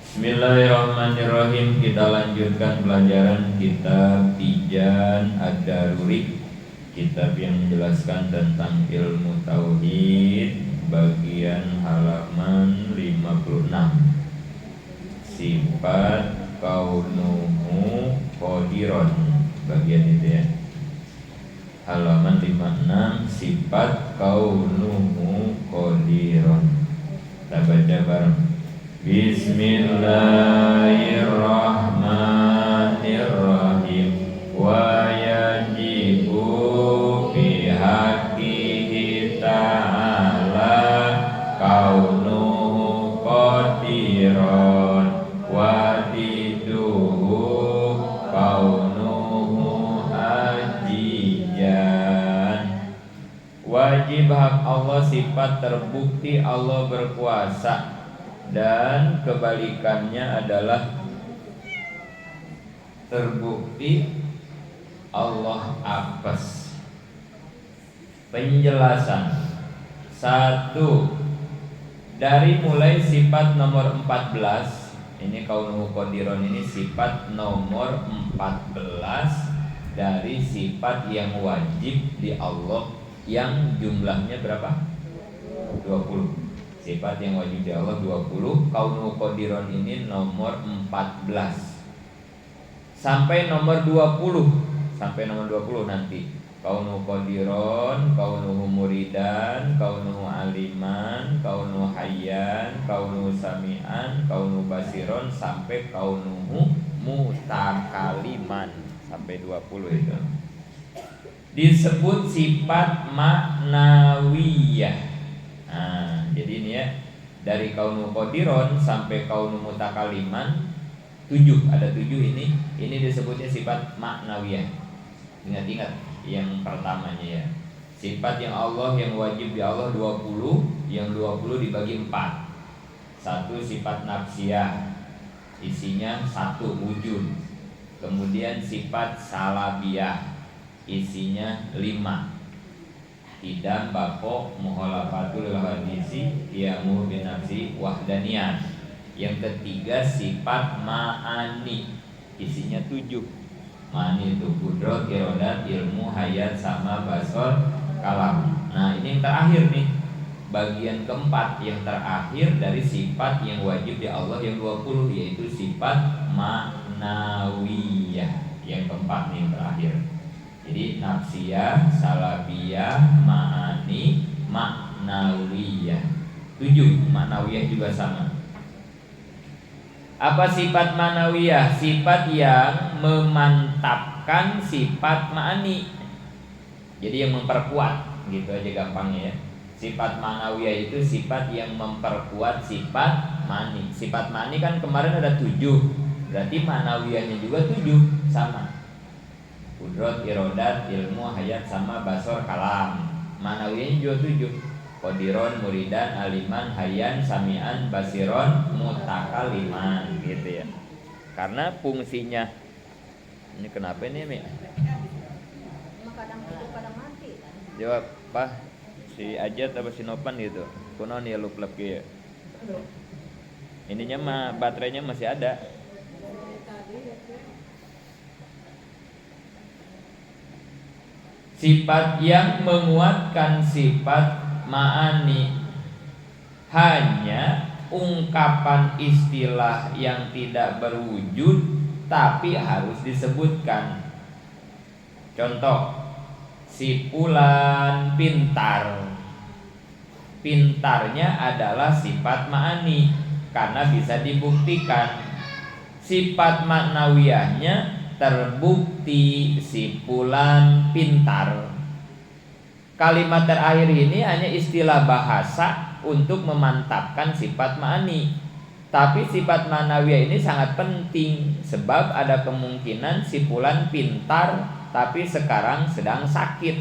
Bismillahirrahmanirrahim. Kita lanjutkan pelajaran kitab Tijan Ad-Daruri, kitab yang menjelaskan tentang ilmu tauhid, bagian halaman 56. Sifat kaunuhu qadiron, bagian itu ya. Halaman 56, sifat kaunuhu qadiron. Kita baca bareng. Bismillahirrahmanirrahim. Wa yajibu fi haqqihi ta'ala kaunuhu qadiran wa diduhu kaunuhu ajijan. Wajib hak Allah, sifat terbukti Allah berkuasa, dan kebalikannya adalah terbukti Allah apes. Penjelasan 1. Dari mulai sifat nomor 14, ini kaunuhu qadiron, ini sifat nomor 14 dari sifat yang wajib di Allah, yang jumlahnya berapa? 20. Sifat yang wajib di Allah 20. Kaunuhu qadiron ini nomor 14 sampai nomor 20. Sampai nomor 20 nanti. Kaunuhu qadiron, kaunuhu muridan, kaunuhu aliman, kaunuhu hayyan, kaunuhu sami'an, kaunuhu basiron, sampai kaunuhu mutakaliman. Sampai 20 itu disebut sifat maknawiyah. Nah, jadi ini ya, dari kaunuhu qadiron sampai kaunuhu mutakaliman 7, ada 7 ini disebutnya sifat maknawiyah. Ingat-ingat yang pertamanya ya. Sifat yang Allah, yang wajib di Allah 20, yang 20 dibagi 4. 1 sifat nafsiyah, isinya 1 wujud. Kemudian sifat salabiyah, isinya 5. Idam bako muholafatul hadisi yamu bin nafsi wahdaniyah. Yang ketiga sifat ma'ani, isinya 7. Ma'ani itu kudrat, irodat, ilmu, hayat, sama, basor, kalam. Nah ini yang terakhir nih, bagian keempat yang terakhir dari sifat yang wajib di Allah yang 20, yaitu sifat ma'nawiyah. Yang keempat nih yang terakhir. Jadi nafsiyah, salabiyah, ma'ani, maknawiyah. 7, maknawiyah juga sama. Apa sifat maknawiyah? Sifat yang memantapkan sifat ma'ani. Jadi yang memperkuat, gitu aja gampangnya ya. Sifat maknawiyah itu sifat yang memperkuat sifat ma'ani. Sifat ma'ani kan kemarin ada 7, berarti maknawiyahnya juga 7, sama. Kudrat, irodat, ilmu, hayat, sama, basor, kalam. Manawiyahnya juga 7. Qadiron, muridan, aliman, hayyan, sami'an, basiron, mutakaliman, gitu ya. Karena fungsinya, ini kenapa ini Mi? Kadang hidup kadang mati. Jawab Pak, si Ajat apa si Nopan gitu. Kunon ya lup-lup gitu. Ininya mah baterainya masih ada. Sifat yang menguatkan sifat ma'ani hanya ungkapan istilah yang tidak berwujud tapi harus disebutkan. Contoh, si fulan pintar. Pintarnya adalah sifat ma'ani karena bisa dibuktikan. Sifat maknawiyahnya terbukti si fulan pintar. Kalimat terakhir ini hanya istilah bahasa untuk memantapkan sifat ma'ani. Tapi sifat ma'nawiyah ini sangat penting, sebab ada kemungkinan si fulan pintar tapi sekarang sedang sakit,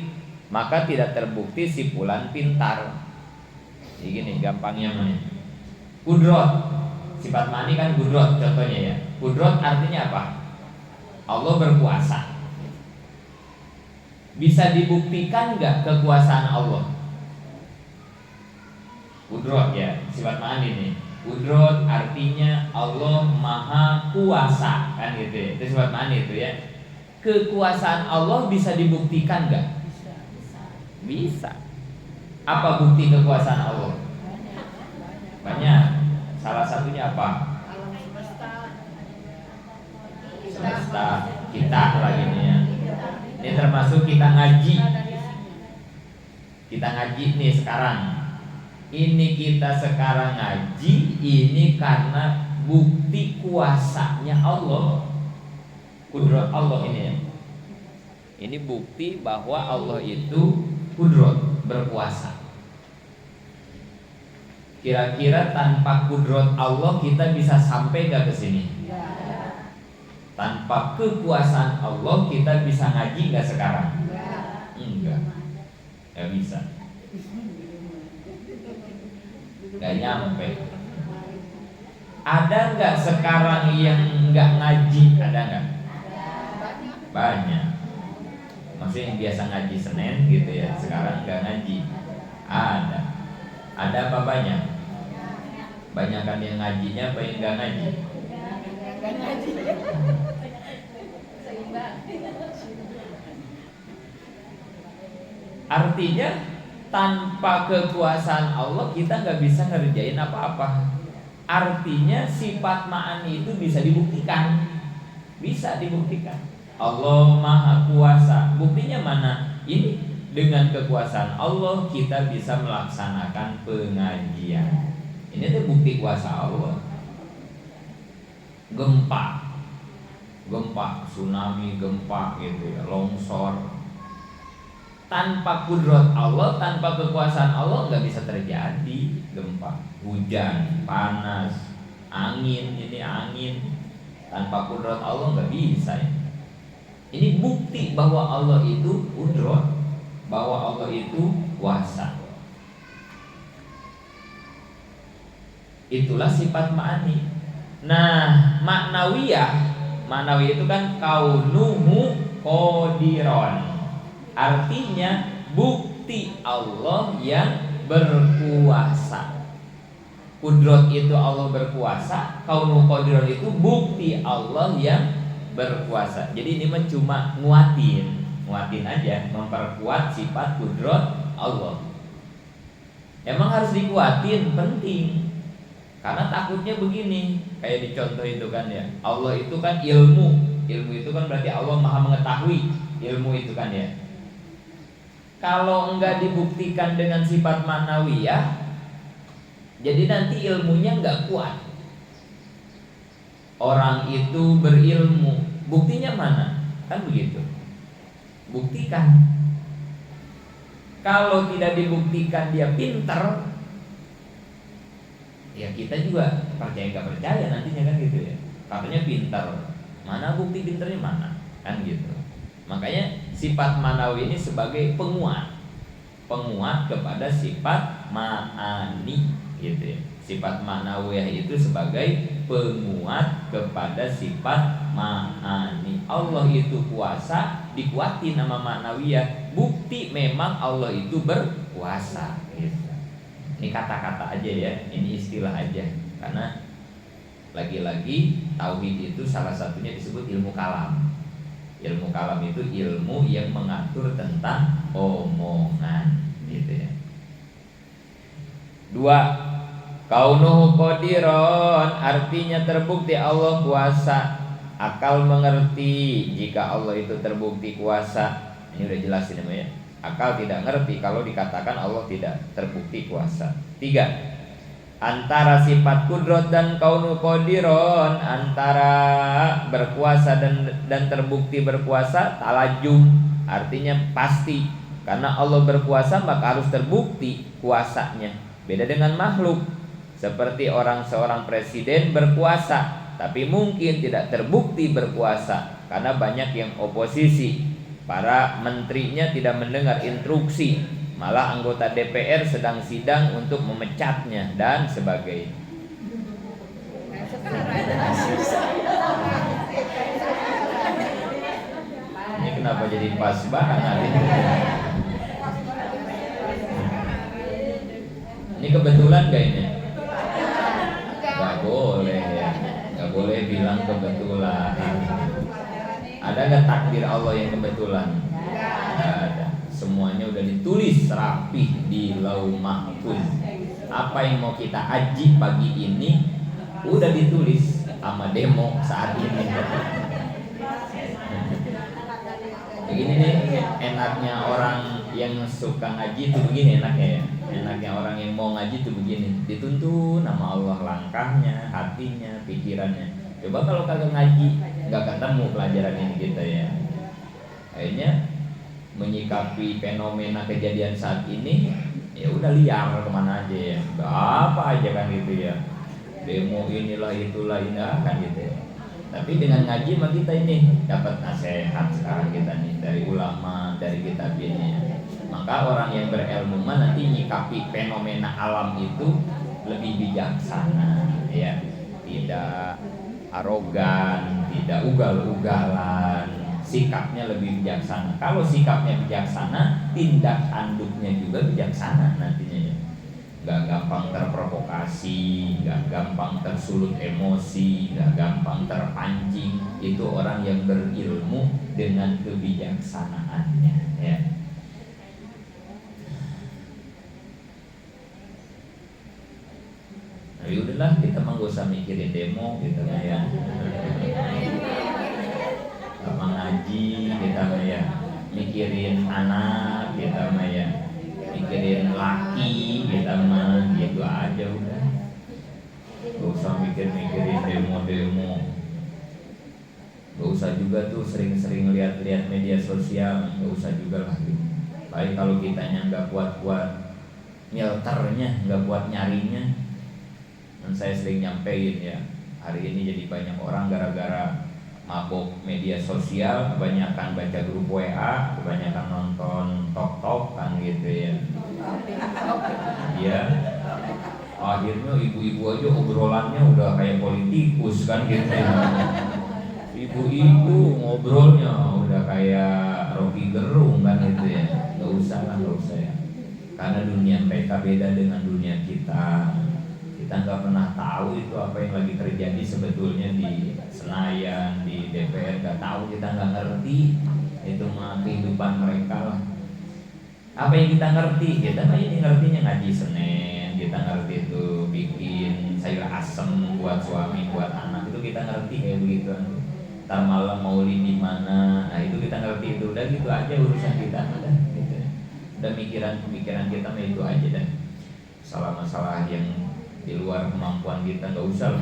maka tidak terbukti si fulan pintar. Jadi gini gampangnya mah. Kudrot, sifat ma'ani kan kudrot contohnya ya. Kudrot artinya apa? Allah berkuasa. Bisa dibuktikan nggak kekuasaan Allah? Kudrot ya, sifat ma'ani nih. Kudrot artinya Allah maha kuasa, kan gitu ya. Itu sifat ma'ani itu ya. Kekuasaan Allah bisa dibuktikan nggak? Bisa. Apa bukti kekuasaan Allah? Banyak. Salah satunya apa? Alam semesta. Semesta kita lagi nih ya. Ini termasuk kita ngaji. Kita ngaji nih sekarang. Ini kita sekarang ngaji ini karena bukti kuasanya Allah. Kudrat Allah ini ya. Ini bukti bahwa Allah itu kudrat, berkuasa. Kira-kira tanpa kudrat Allah kita bisa sampai gak ke sini? Tanpa kekuasaan Allah kita bisa ngaji gak sekarang? Enggak. Gak bisa. Gak nyampe. Ada gak sekarang yang gak ngaji? Ada gak? Banyak. Maksudnya yang biasa ngaji Senin gitu ya, sekarang gak ngaji. Ada. Ada apa banyak? Banyakan yang ngajinya apa yang gak ngaji? Artinya tanpa kekuasaan Allah kita nggak bisa ngerjain apa-apa. Artinya sifat ma'ani itu bisa dibuktikan. Bisa dibuktikan. Allah maha kuasa. Buktinya mana? Ini dengan kekuasaan Allah kita bisa melaksanakan pengajian. Ini tuh bukti kuasa Allah. Gempa, tsunami, gempa gitu ya, longsor. Tanpa kudrat Allah, tanpa kekuasaan Allah nggak bisa terjadi gempa, hujan, panas, angin. Ini angin tanpa kudrat Allah nggak bisa. Ini bukti bahwa Allah itu kudrat, bahwa Allah itu kuasa. Itulah sifat ma'ani. Nah, ma'nawiyah itu kan kaunuhu qadiron. Artinya bukti Allah yang berkuasa. Kudrat itu Allah berkuasa, kaunuhu qadiron itu bukti Allah yang berkuasa. Jadi ini cuma nguatin aja, memperkuat sifat kudrat Allah. Emang harus dikuatin, penting. Karena takutnya begini, kayak dicontoh itu kan ya. Allah itu kan ilmu itu kan berarti Allah maha mengetahui. Ilmu itu kan ya. Kalau enggak dibuktikan dengan sifat ma'nawiyah, jadi nanti ilmunya enggak kuat. Orang itu berilmu, buktinya mana? Kan begitu. Buktikan. Kalau tidak dibuktikan dia pintar, ya kita juga percaya gak percaya nantinya kan gitu ya. Katanya pintar, mana bukti pintarnya mana? Kan gitu. Makanya sifat manawi ini sebagai penguat kepada sifat ma'ani gitu ya. Sifat ma'nawiyah itu sebagai penguat kepada sifat ma'ani. Allah itu kuasa, dikuatin nama ma'nawiyah. Bukti memang Allah itu berkuasa gitu. Ini kata-kata aja ya, ini istilah aja. Karena lagi-lagi tauhid itu salah satunya disebut ilmu kalam. Ilmu kalam itu ilmu yang mengatur tentang omongan gitu ya. 2. Kaunuhu qadiron, artinya terbukti Allah kuasa. Akal mengerti jika Allah itu terbukti kuasa. Ini udah jelas ini ya. Akal tidak ngerti kalau dikatakan Allah tidak terbukti kuasa. 3. Antara sifat kudrat dan kaunu qadiron, antara berkuasa dan terbukti berkuasa, talajum, artinya pasti. Karena Allah berkuasa maka harus terbukti kuasanya. Beda dengan makhluk. Seperti seorang presiden berkuasa, tapi mungkin tidak terbukti berkuasa karena banyak yang oposisi. Para menterinya tidak mendengar instruksi, malah anggota DPR sedang sidang untuk memecatnya dan sebagainya. Ini kenapa jadi pas banget ini? Ini kebetulan gak ini? Gak boleh ya. gue bilang kebetulan. Ada nggak takdir Allah yang kebetulan? Nggak ada. Semuanya udah ditulis rapih di Lauh Mahfuz. Apa yang mau kita aji pagi ini udah ditulis sama demo saat ini. Begini nih, enaknya orang yang suka ngaji itu begini enaknya ya. Enaknya orang yang mau ngaji itu begini, dituntun nama Allah langkahnya, hatinya, pikirannya. Coba kalau kagak ngaji, nggak ketemu pelajaran ini kita ya. Akhirnya menyikapi fenomena kejadian saat ini, ya udah liar kemana aja ya, apa aja kan gitu ya. Demo inilah itulah ini kan gitu ya. Tapi dengan ngaji mah kita ini dapat nasihat sekarang kita nih dari ulama, dari kitab ini. Maka orang yang berilmu mah nanti nyikapi fenomena alam itu lebih bijaksana ya. Tidak arogan, tidak ugal-ugalan, sikapnya lebih bijaksana. Kalau sikapnya bijaksana, tindak tanduknya juga bijaksana nantinya ya. Gak gampang terprovokasi, gak gampang tersulut emosi, gak gampang terpancing. Itu orang yang berilmu dengan kebijaksanaannya ya. Nah yaudahlah, kita mah gak usah mikirin demo gitu ya. Apa ngaji kita mah ya, mikirin anak kita mah ya, mikirin laki kita mah gitu aja udah. Gak usah mikirin demo-demo. Gak usah juga tuh sering-sering lihat-lihat media sosial, gak usah juga lah gitu. Baik kalau kitanya gak kuat-kuat filternya, gak kuat nyarinya. Dan saya sering nyampein ya, hari ini jadi banyak orang gara-gara mabok media sosial, kebanyakan baca grup WA, kebanyakan nonton tok-tok kan gitu ya. Iya. Akhirnya ibu-ibu aja obrolannya udah kayak politikus kan gitu ya. Ibu-ibu ngobrolnya udah kayak Rocky Gerung kan gitu ya. Gak usah lah, gak usah ya. Karena dunia mereka beda dengan dunia kita. Kita nggak pernah tahu itu apa yang lagi terjadi sebetulnya di Senayan, di DPR, nggak tahu, kita nggak ngerti. Itu mah kehidupan mereka lah. Apa yang kita ngerti? Kita mah ini ngertinya ngaji Senin, kita ngerti itu bikin sayur asem buat suami, buat anak, itu kita ngerti kayak begitu. Ntar malam maulid di mana, nah itu kita ngerti itu. Udah gitu aja urusan kita, udah gitu. Udah pemikiran kita mah itu aja dah. Masalah yang di luar kemampuan kita nggak usah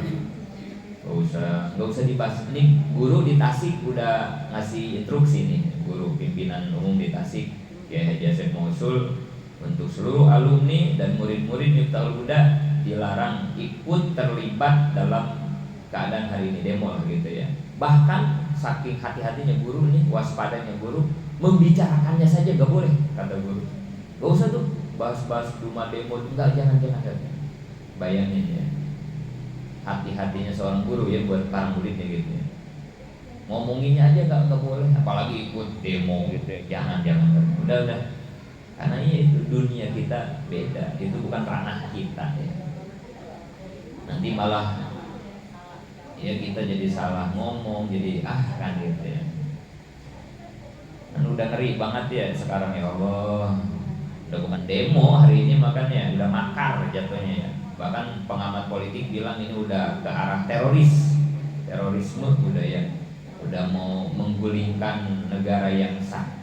dibahas. Ini guru di Tasik udah ngasih instruksi nih, guru pimpinan umum di Tasik Kiai Haji Asep Mausul, untuk seluruh alumni dan murid-murid Miftahul Huda dilarang ikut terlibat dalam keadaan hari ini demo gitu ya. Bahkan saking hati-hatinya guru nih, waspadanya guru, membicarakannya saja nggak boleh kata guru. Nggak usah tuh bahas-bahas rumah demo, enggak, jangan. Bayangin ya, hati-hatinya seorang guru ya buat para muridnya gitu ya. Ngomonginnya aja nggak boleh, apalagi ikut demo gitu ya. Jangan. Udah. Karena itu dunia kita beda, itu bukan ranah kita ya. Nanti malah ya kita jadi salah ngomong, jadi kan gitu ya. Kan udah ngeri banget ya sekarang ya Allah. Udah bukan demo hari ini, makanya udah makar jatuhnya ya. Bahkan pengamat politik bilang ini udah ke arah terorisme udah ya, udah mau menggulingkan negara yang sah.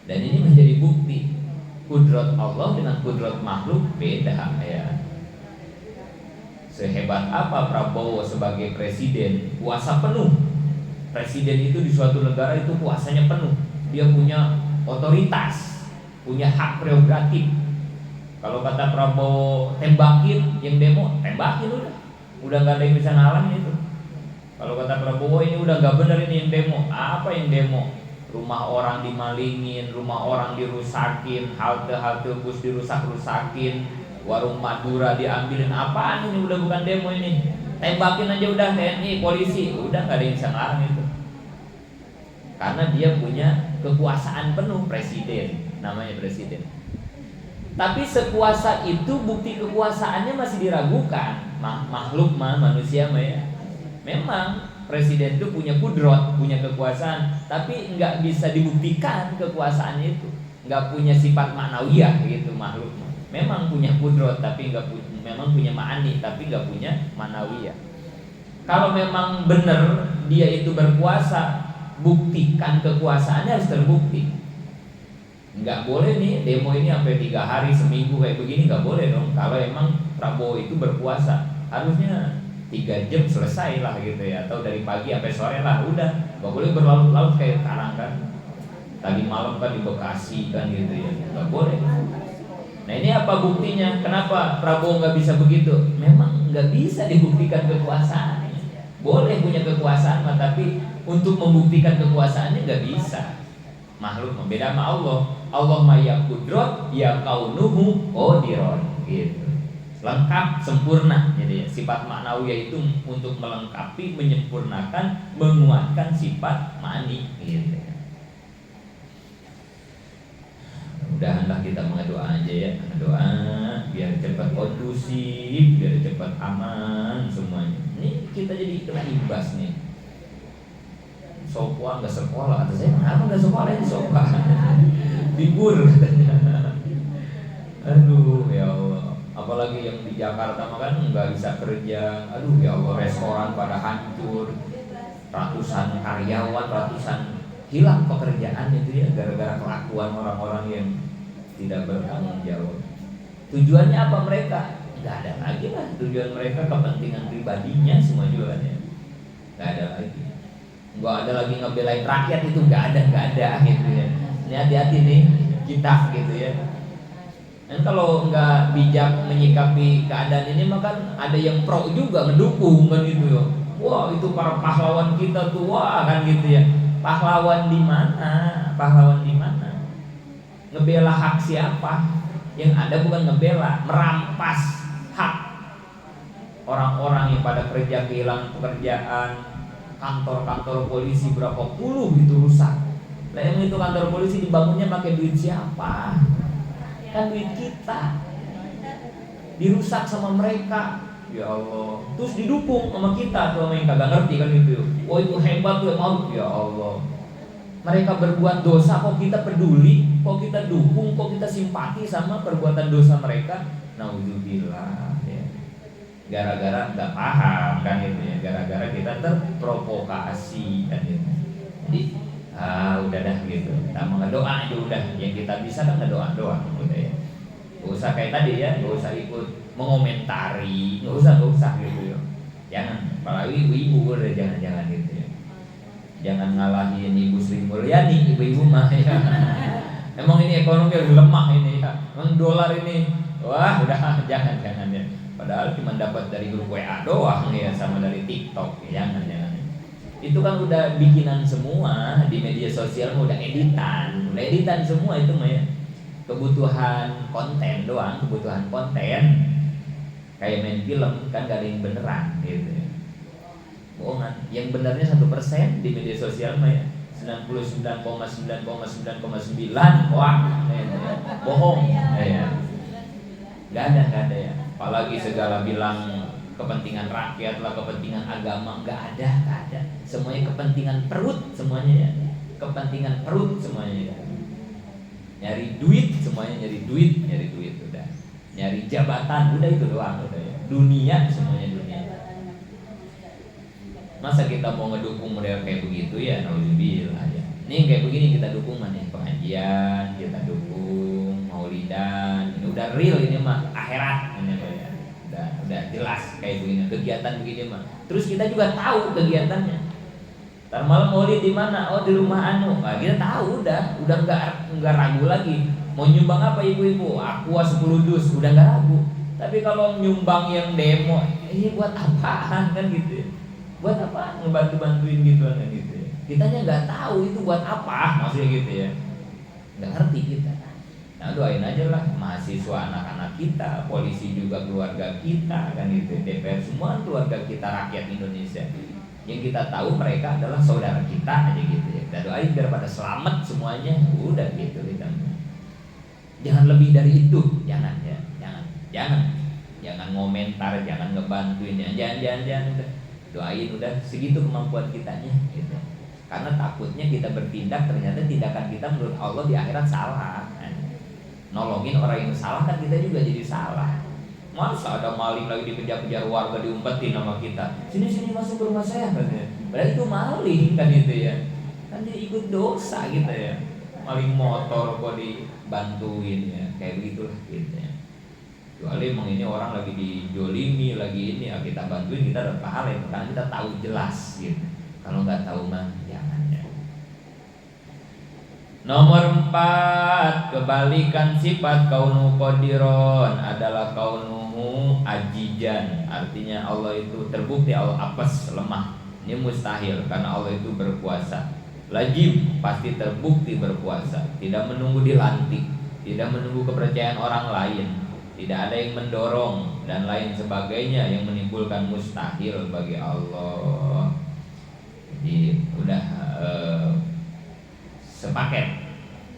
Dan ini menjadi bukti kudrat Allah dengan kudrat makhluk beda ya. Sehebat apa Prabowo sebagai presiden, kuasa penuh. Presiden itu di suatu negara itu kuasanya penuh, dia punya otoritas, punya hak prerogatif. Kalau kata Prabowo tembakin yang demo, tembakin udah nggak ada yang bisa ngalangin itu. Kalau kata Prabowo ini udah nggak bener ini yang demo, apa yang demo? Rumah orang dimalingin, rumah orang dirusakin, halte bus dirusakin, warung Madura diambilin, apaan ini? Udah bukan demo ini, tembakin aja udah TNI, polisi, udah nggak ada yang bisa ngarang itu. Karena dia punya kekuasaan penuh, presiden, namanya presiden. Tapi sekuasa itu bukti kekuasaannya masih diragukan. Makhluk mah, manusia mah ya, Memang presiden itu punya kudrot, punya kekuasaan, tapi nggak bisa dibuktikan kekuasaannya itu, nggak punya sifat maknawiyah gitu makhluk. Memang punya kudrot, tapi memang punya ma'ani, tapi nggak punya maknawiyah. Kalau memang benar dia itu berkuasa, buktikan kekuasaannya harus terbukti. Nggak boleh nih demo ini sampai 3 hari seminggu kayak begini, nggak boleh dong. Kalau emang Prabowo itu berkuasa, harusnya 3 jam selesai lah gitu ya, atau dari pagi sampai sore lah, udah nggak boleh berlarut-larut kayak sekarang kan. Tadi malam kan di Bekasi kan gitu ya, nggak boleh. Nah ini apa buktinya? Kenapa Prabowo nggak bisa begitu? Memang nggak bisa dibuktikan kekuasaan. Boleh punya kekuasaan, tapi untuk membuktikan kekuasaannya nggak bisa. Makhluk beda sama Allah. Allah maya kudrot ya kaunuhu qadiron gitu. Lengkap, sempurna. Jadi sifat maknawiyah itu untuk melengkapi, menyempurnakan, menguatkan sifat ma'ani gitu. Mudah-mudahanlah kita mendoa aja ya, doa biar cepat kondusif, biar cepat aman semuanya. Ini kita jadi kena imbas nih. Sopwa nggak sekolah, atau saya kenapa nggak sekolah ini Sopwa? Libur katanya. Aduh ya Allah. Apalagi yang di Jakarta mah kan nggak bisa kerja. Aduh ya Allah, restoran pada hancur, ratusan karyawan, ratusan hilang pekerjaan itu ya gara-gara kelakuan orang-orang yang tidak bertanggung jawab. Tujuannya apa mereka? Nggak ada lagi lah. Tujuan mereka kepentingan pribadinya semua jualannya. Nggak ada lagi. Nggak ada lagi ngebelain rakyat, itu nggak ada gitu ya. Ini hati-hati nih kita gitu ya. Dan kalau nggak bijak menyikapi keadaan ini, maka ada yang pro juga mendukung kan gitu ya. Wah itu para pahlawan kita tuh, wah kan gitu ya. Pahlawan di mana? Pahlawan di mana? Ngebela hak siapa? Yang ada bukan ngebela, merampas hak orang-orang yang pada kerja kehilangan pekerjaan. Kantor-kantor polisi berapa puluh gitu rusak. Lah yang itu kantor polisi dibangunnya pakai duit siapa? Kan duit kita. Dirusak sama mereka. Ya Allah. Terus didukung sama kita tuh, sama yang kagak ngerti kan gitu. Oh itu hebat tuh, mau ya Allah. Mereka berbuat dosa kok kita peduli, kok kita dukung, kok kita simpati sama perbuatan dosa mereka. Nauzubillah ya. Gara-gara nggak paham kan gitu ya, gara-gara kita terprovokasi kan gitu. Jadi udah dah gitu. Kita mau doa aja udah. Yang kita bisa kan doa udah ya. Gak usah kayak tadi ya, gak usah ikut mengomentari, gak usah gitu ya. Jangan, apalagi ibu-ibu udah jangan gitu ya. Jangan ngalahin Ibu Sri Mulyani, ibu-ibu mah ya. Emang ini ekonomi lagi lemah ini ya. Emang dolar ini, wah udah jangan ya. Padahal cuma dapat dari grup WA doang ya, sama dari TikTok ya. Jangan. Itu kan udah bikinan semua di media sosial, udah editan semua itu mah ya. Kebutuhan konten doang, kayak main film kan gak ada yang beneran gitu ya. Bohongan, yang benernya 1% di media sosial mah ya 99,9,9,9 wah bohong ya. Gak ada ya. Apalagi segala bilang kepentingan rakyat lah, kepentingan agama, gak ada. Semuanya kepentingan perut semuanya ya. Kepentingan perut semuanya ya. Nyari duit semuanya, nyari duit udah. Nyari jabatan udah, itu doang udah ya. Dunia semuanya dunia. Masa kita mau ngedukung model kayak begitu ya, nauzubillah ya. Ini kayak begini kita dukung mana? Pengajian kita dukung, maulidan. Ini udah real, ini mah akhirat ini mah ya. Udah jelas kayak begini, kegiatan begini mah. Terus kita juga tahu kegiatannya. Ntar malam maulid di mana? Oh di rumah anu. Nah, kita tahu udah nggak ragu lagi. Mau nyumbang apa ibu-ibu? Aqua 10 dus, udah nggak ragu. Tapi kalau nyumbang yang demo, ini buat apaan kan gitu ya? Buat apa ngebantu-bantuin gitu kan gitu ya? Kitanya nggak tahu itu buat apa maksudnya gitu ya. Nggak ngerti kita. Nah doain aja lah mahasiswa, anak-anak kita, polisi juga keluarga kita kan gitu. DPR semua keluarga kita, rakyat Indonesia. Yang kita tahu mereka adalah saudara kita aja gitu ya. Kita doain biar pada selamat semuanya. Udah gitu kita. Jangan lebih dari itu. Jangan ya. Jangan ngomentar, jangan ngebantuin ya. Jangan. Doain udah segitu kemampuan kitanya gitu. Karena takutnya kita bertindak ternyata tindakan kita menurut Allah di akhirat salah. Nolongin orang yang salah kan kita juga jadi salah. Masa ada maling lagi dikejar-kejar warga diumpetin sama kita, sini masuk ke rumah saya katanya. Berarti itu maling kan itu ya. Kan dia ikut dosa gitu ya. Maling motor kok dibantuin ya. Kayak begitulah gitu ya. Kecuali emang ini orang lagi dijolimi, lagi ini ya kita bantuin, kita dapat pahala itu karena kita tahu jelas gitu. Kalau nggak tahu mah jangan ya. Nomor 4, kebalikan sifat kaunu qadiron adalah kaunuhu ajijan. Artinya Allah itu terbukti Allah apes, lemah. Ini mustahil karena Allah itu berkuasa. Lajim pasti terbukti berkuasa, tidak menunggu dilantik, tidak menunggu kepercayaan orang lain, tidak ada yang mendorong dan lain sebagainya yang menimbulkan mustahil bagi Allah. Jadi udah sepaket.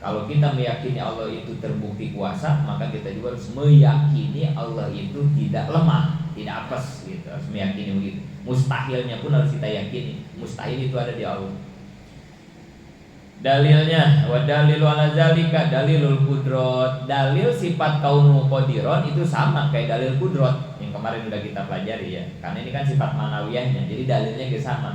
Kalau kita meyakini Allah itu terbukti kuasa, maka kita juga harus meyakini Allah itu tidak lemah, tidak apes gitu. Harus meyakini begitu. Mustahilnya pun harus kita yakini. Mustahil itu ada di Allah. Dalilnya wa dalilu ala zalika dalilul qudrat. Dalil sifat kaunu qadiron itu sama kayak dalil qudrat yang kemarin udah kita pelajari ya. Karena ini kan sifat manawiyahnya. Jadi dalilnya juga sama.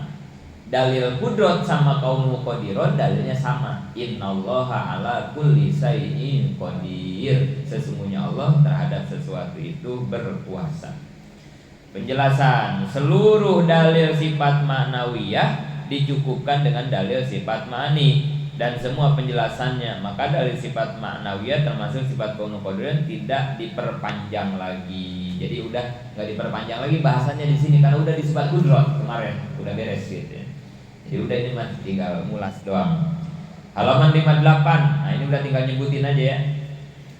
Dalil qudrat sama kaunu qadiron dalilnya sama. Innallaha ala kulli syai'in qadir. Sesungguhnya Allah terhadap sesuatu itu berkuasa. Penjelasan seluruh dalil sifat ma'nawiyah dicukupkan dengan dalil sifat ma'ani dan semua penjelasannya. Maka dalil sifat ma'nawiyah termasuk sifat kaunu qadiron tidak diperpanjang lagi. Jadi udah nggak diperpanjang lagi bahasanya di sini karena udah di sifat qudrat kemarin udah beres gitu ya. Jadi udah ini mah tinggal mulas doang. Halaman 58. Nah ini udah tinggal nyebutin aja ya.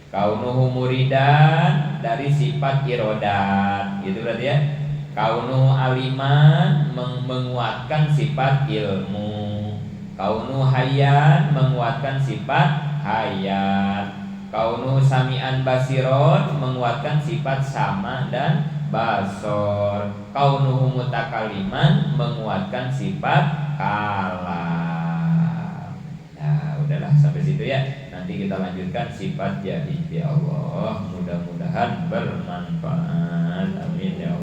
Kaunuhu muridan dari sifat irodat. Gitu berarti ya. Kaunuhu aliman menguatkan sifat ilmu. Kaunuhu hayyan menguatkan sifat hayat. Kaunuhu sami'an basiron menguatkan sifat sama dan basor. Kaunuhu mutakaliman menguatkan sifat kalam. Nah udahlah sampai situ ya. Nanti kita lanjutkan sifat jadi ya Allah. Mudah-mudahan bermanfaat. Amin ya Allah.